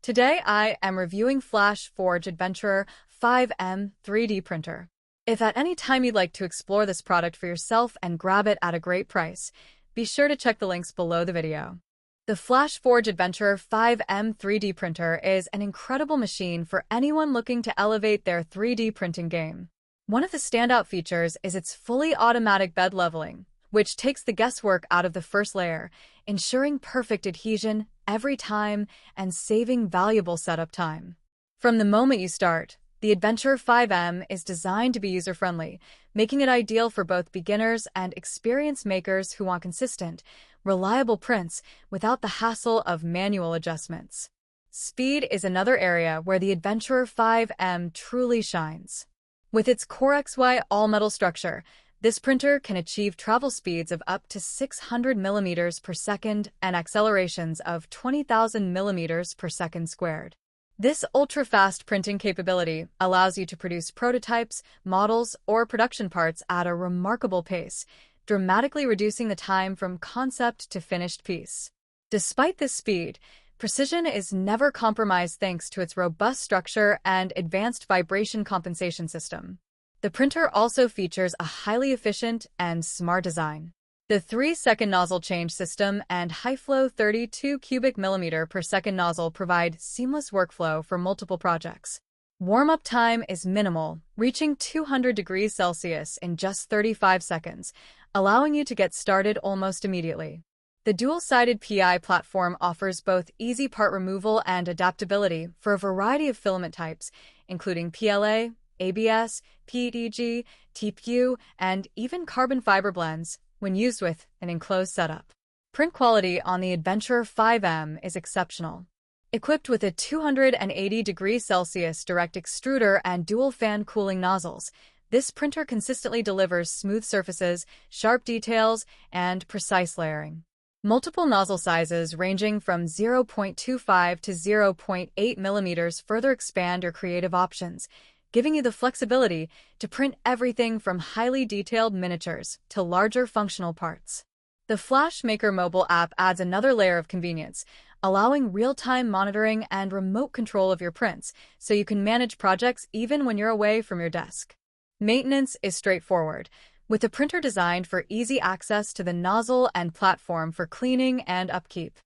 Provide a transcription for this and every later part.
Today I am reviewing FlashForge Adventurer 5M 3D printer. If at any time you'd like to explore this product for yourself and grab it at a great price, be sure to check the links below the video. The FlashForge Adventurer 5M 3D printer is an incredible machine for anyone looking to elevate their 3D printing game. One of the standout features is its fully automatic bed leveling, which takes the guesswork out of the first layer, ensuring perfect adhesion every time and saving valuable setup time. From the moment you start, the Adventurer 5M is designed to be user-friendly, making it ideal for both beginners and experienced makers who want consistent, reliable prints without the hassle of manual adjustments. Speed is another area where the Adventurer 5M truly shines. With its CoreXY all-metal structure, this printer can achieve travel speeds of up to 600 millimeters per second and accelerations of 20,000 millimeters per second squared. This ultra-fast printing capability allows you to produce prototypes, models, or production parts at a remarkable pace, dramatically reducing the time from concept to finished piece. Despite this speed, precision is never compromised thanks to its robust structure and advanced vibration compensation system. The printer also features a highly efficient and smart design. The 3-second nozzle change system and high-flow 32 cubic millimeter per second nozzle provide seamless workflow for multiple projects. Warm-up time is minimal, reaching 200 degrees Celsius in just 35 seconds, allowing you to get started almost immediately. The dual-sided PI platform offers both easy part removal and adaptability for a variety of filament types, including PLA, ABS, PETG, TPU, and even carbon fiber blends when used with an enclosed setup. Print quality on the Adventurer 5M is exceptional. Equipped with a 280 degrees Celsius direct extruder and dual fan cooling nozzles, this printer consistently delivers smooth surfaces, sharp details, and precise layering. Multiple nozzle sizes ranging from 0.25 to 0.8 millimeters further expand your creative options, giving you the flexibility to print everything from highly detailed miniatures to larger functional parts. The FlashMaker mobile app adds another layer of convenience, allowing real-time monitoring and remote control of your prints, so you can manage projects even when you're away from your desk. Maintenance is straightforward, with the printer designed for easy access to the nozzle and platform for cleaning and upkeep.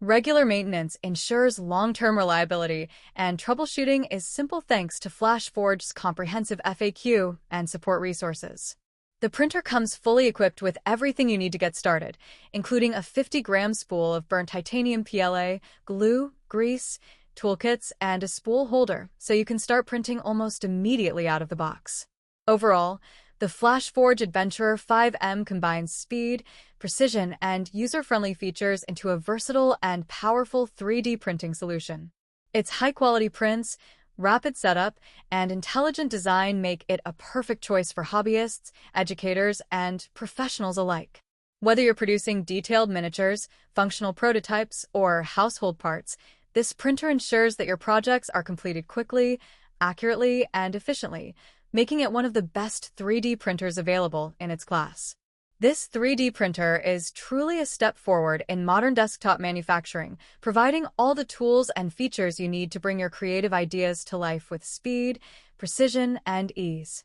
Regular maintenance ensures long-term reliability, and troubleshooting is simple thanks to FlashForge's comprehensive FAQ and support resources. The printer comes fully equipped with everything you need to get started, including a 50-gram spool of burnt titanium PLA, glue, grease, toolkits, and a spool holder, so you can start printing almost immediately out of the box. Overall, the FlashForge Adventurer 5M combines speed, precision, and user-friendly features into a versatile and powerful 3D printing solution. Its high-quality prints, rapid setup, and intelligent design make it a perfect choice for hobbyists, educators, and professionals alike. Whether you're producing detailed miniatures, functional prototypes, or household parts, this printer ensures that your projects are completed quickly, accurately, and efficiently, making it one of the best 3D printers available in its class. This 3D printer is truly a step forward in modern desktop manufacturing, providing all the tools and features you need to bring your creative ideas to life with speed, precision, and ease.